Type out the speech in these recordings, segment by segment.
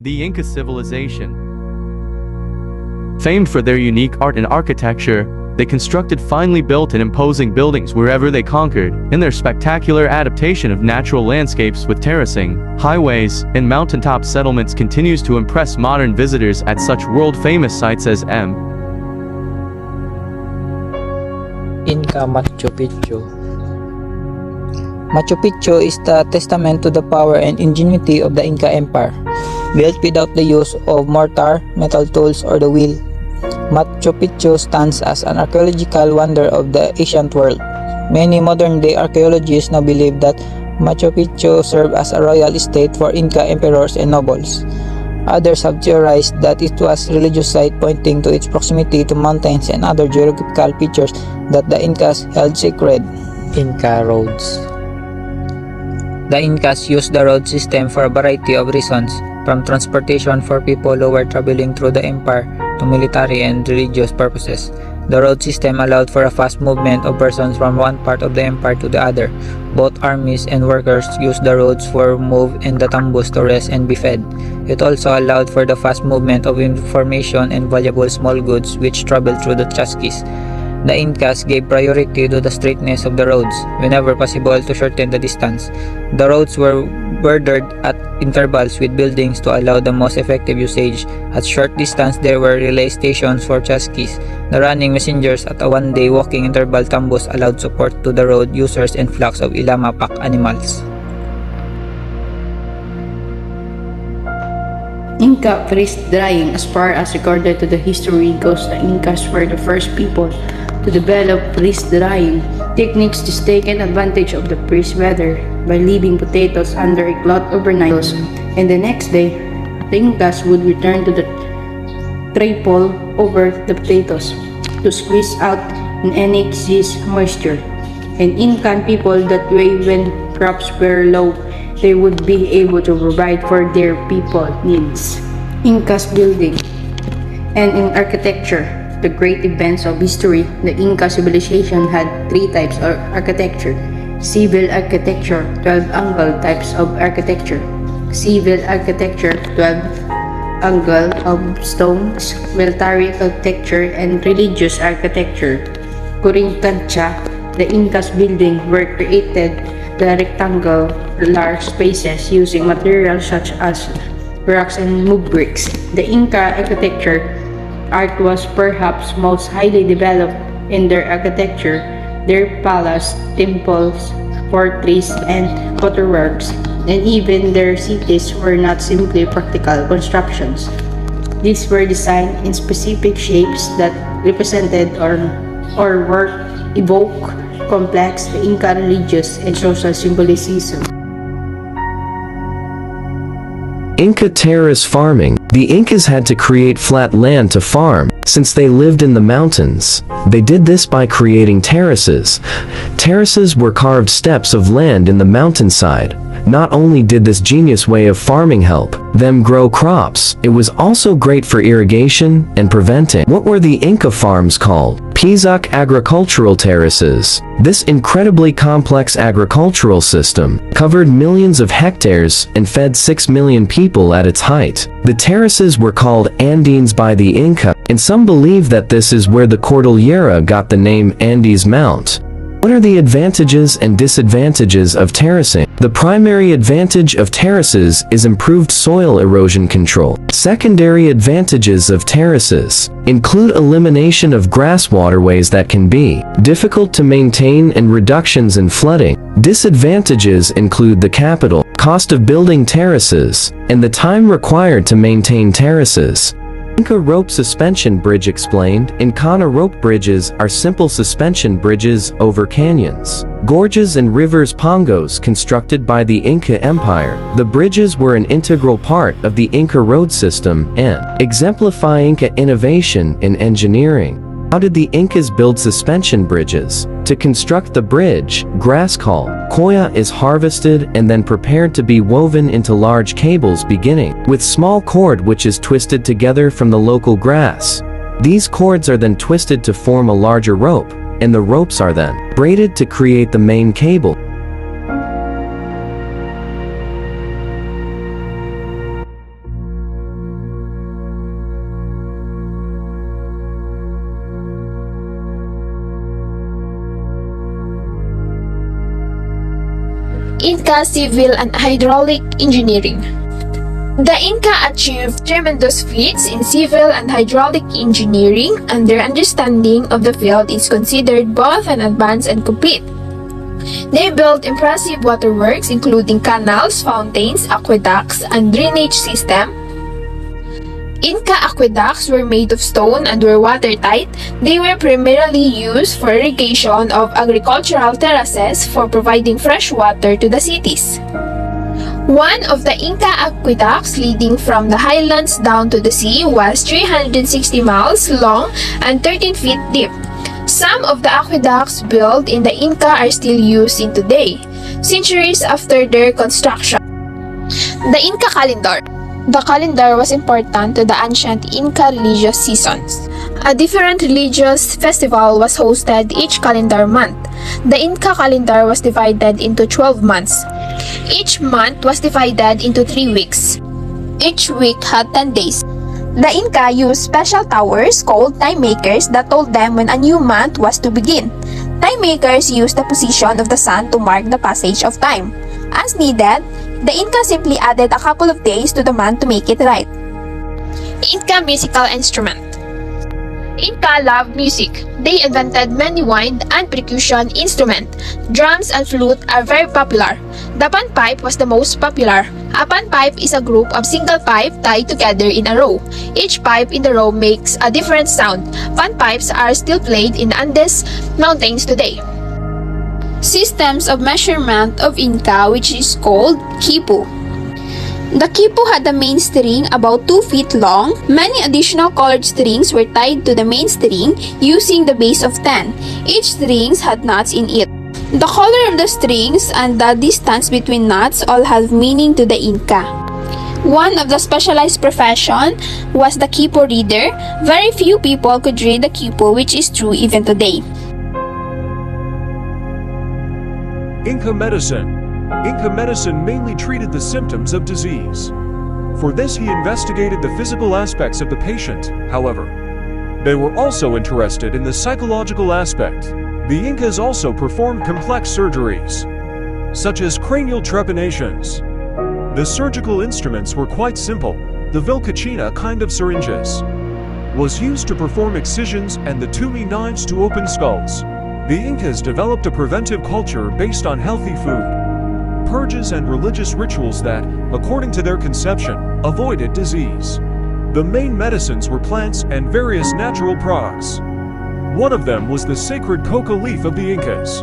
The Inca Civilization. Famed for their unique art and architecture, they constructed finely built and imposing buildings wherever they conquered, and their spectacular adaptation of natural landscapes with terracing, highways, and mountaintop settlements continues to impress modern visitors at such world-famous sites as Inca Machu Picchu. Machu Picchu is the testament to the power and ingenuity of the Inca Empire, built without the use of mortar, metal tools, or the wheel. Machu Picchu stands as an archaeological wonder of the ancient world. Many modern-day archaeologists now believe that Machu Picchu served as a royal estate for Inca emperors and nobles. Others have theorized that it was a religious site, pointing to its proximity to mountains and other geographical features that the Incas held sacred. Inca roads. The Incas used the road system for a variety of reasons, from transportation for people who were traveling through the empire to military and religious purposes. The road system allowed for a fast movement of persons from one part of the empire to the other. Both armies and workers used the roads for move and the tambos to rest and be fed. It also allowed for the fast movement of information and valuable small goods which traveled through the chasquis. The Incas gave priority to the straightness of the roads, whenever possible to shorten the distance. The roads were bordered at intervals with buildings to allow the most effective usage. At short distance, there were relay stations for chasquis. The running messengers at a one-day walking interval tambos allowed support to the road users and flocks of ilama pack animals. Inca freeze drying. As far as recorded to the history goes, the Incas were the first people to develop freeze drying techniques. This taken advantage of the freeze weather by leaving potatoes under a cloth overnight, and the next day the Incas would return to the triple over the potatoes to squeeze out any excess moisture. And Incan people that way, when crops were low, they would be able to provide for their people needs. Incas building. And in architecture, the great events of history, the Inca civilization had three types of architecture: civil architecture, 12-angle types of architecture, civil architecture, 12-angle of stones, military architecture, and religious architecture. Kurinkancha, the Incas building were created the rectangular spaces using materials such as rocks and mud bricks. The Inca architecture art was perhaps most highly developed in their architecture. Their palace, temples, fortresses, and waterworks, and even their cities were not simply practical constructions. These were designed in specific shapes that represented or were evoke complex Inca religious and social symbolism. Inca terrace farming. The Incas had to create flat land to farm, since they lived in the mountains. They did this by creating terraces. Terraces were carved steps of land in the mountainside. Not only did this genius way of farming help them grow crops, it was also great for irrigation and preventing. What were the Inca farms called? Pisac agricultural terraces. This incredibly complex agricultural system covered millions of hectares and fed 6 million people at its height. The terraces were called Andines by the Inca, and some believe that this is where the Cordillera got the name Andes Mount. What are the advantages and disadvantages of terracing? The primary advantage of terraces is improved soil erosion control. Secondary advantages of terraces include elimination of grass waterways that can be difficult to maintain and reductions in flooding. Disadvantages include the capital cost of building terraces and the time required to maintain terraces. Inca rope suspension bridge explained. Inca rope bridges are simple suspension bridges over canyons, gorges and rivers pongos constructed by the Inca Empire. The bridges were an integral part of the Inca road system and exemplify Inca innovation in engineering. How did the Incas build suspension bridges? To construct the bridge, grass called coya is harvested and then prepared to be woven into large cables beginning with small cord which is twisted together from the local grass. These cords are then twisted to form a larger rope, and the ropes are then braided to create the main cable. Inca Civil and Hydraulic Engineering. The Inca achieved tremendous feats in civil and hydraulic engineering, and their understanding of the field is considered both an advanced and complete. They built impressive waterworks including canals, fountains, aqueducts, and drainage systems. Inca aqueducts were made of stone and were watertight. They were primarily used for irrigation of agricultural terraces for providing fresh water to the cities. One of the Inca aqueducts leading from the highlands down to the sea was 360 miles long and 13 feet deep. Some of the aqueducts built in the Inca are still used in today, centuries after their construction. The Inca calendar. The calendar was important to the ancient Inca religious seasons. A different religious festival was hosted each calendar month. The Inca calendar was divided into 12 months. Each month was divided into 3 weeks. Each week had 10 days. The Inca used special towers called time makers that told them when a new month was to begin. Time makers used the position of the sun to mark the passage of time. As needed, the Inca simply added a couple of days to the month to make it right. Inca musical instrument. Inca loved music. They invented many wind and percussion instruments. Drums and flute are very popular. The panpipe was the most popular. A panpipe is a group of single pipe tied together in a row. Each pipe in the row makes a different sound. Panpipes are still played in the Andes Mountains today. Systems of measurement of Inca, which is called quipu. The quipu had a main string about 2 feet long. Many additional colored strings were tied to the main string using the base of 10. Each string had knots in it. The color of the strings and the distance between knots all have meaning to the Inca. One of the specialized profession was the quipu reader. Very few people could read the quipu, which is true even today. Inca medicine. Inca medicine mainly treated the symptoms of disease. For this he investigated the physical aspects of the patient, however. They were also interested in the psychological aspect. The Incas also performed complex surgeries, such as cranial trepanations. The surgical instruments were quite simple. The vilcachina kind of syringes was used to perform excisions and the tumi knives to open skulls. The Incas developed a preventive culture based on healthy food, purges and religious rituals that, according to their conception, avoided disease. The main medicines were plants and various natural products. One of them was the sacred coca leaf of the Incas.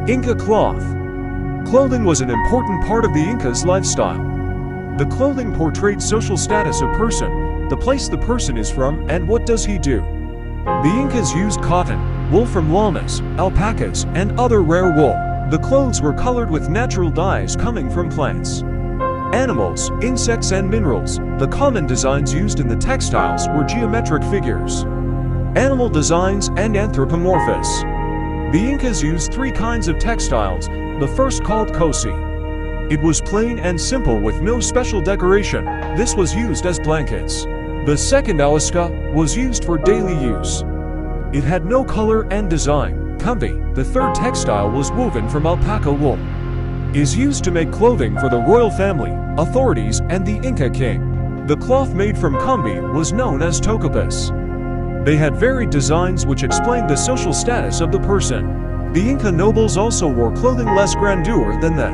Inca cloth. Clothing was an important part of the Incas' lifestyle. The clothing portrayed social status of person, the place the person is from, and what does he do. The Incas used cotton, wool from llamas, alpacas, and other rare wool. The clothes were colored with natural dyes coming from plants, animals, insects, and minerals. The common designs used in the textiles were geometric figures, animal designs, and anthropomorphous. The Incas used 3 kinds of textiles, the first called cosi. It was plain and simple with no special decoration. This was used as blankets. The second alasca was used for daily use. It had no color and design. Kumbi, the third textile, was woven from alpaca wool. Is used to make clothing for the royal family, authorities, and the Inca king. The cloth made from kumbi was known as tocopis. They had varied designs which explained the social status of the person. The Inca nobles also wore clothing less grandeur than the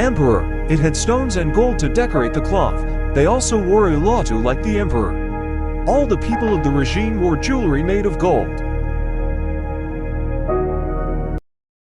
emperor. It had stones and gold to decorate the cloth. They also wore a latu like the emperor. All the people of the regime wore jewelry made of gold.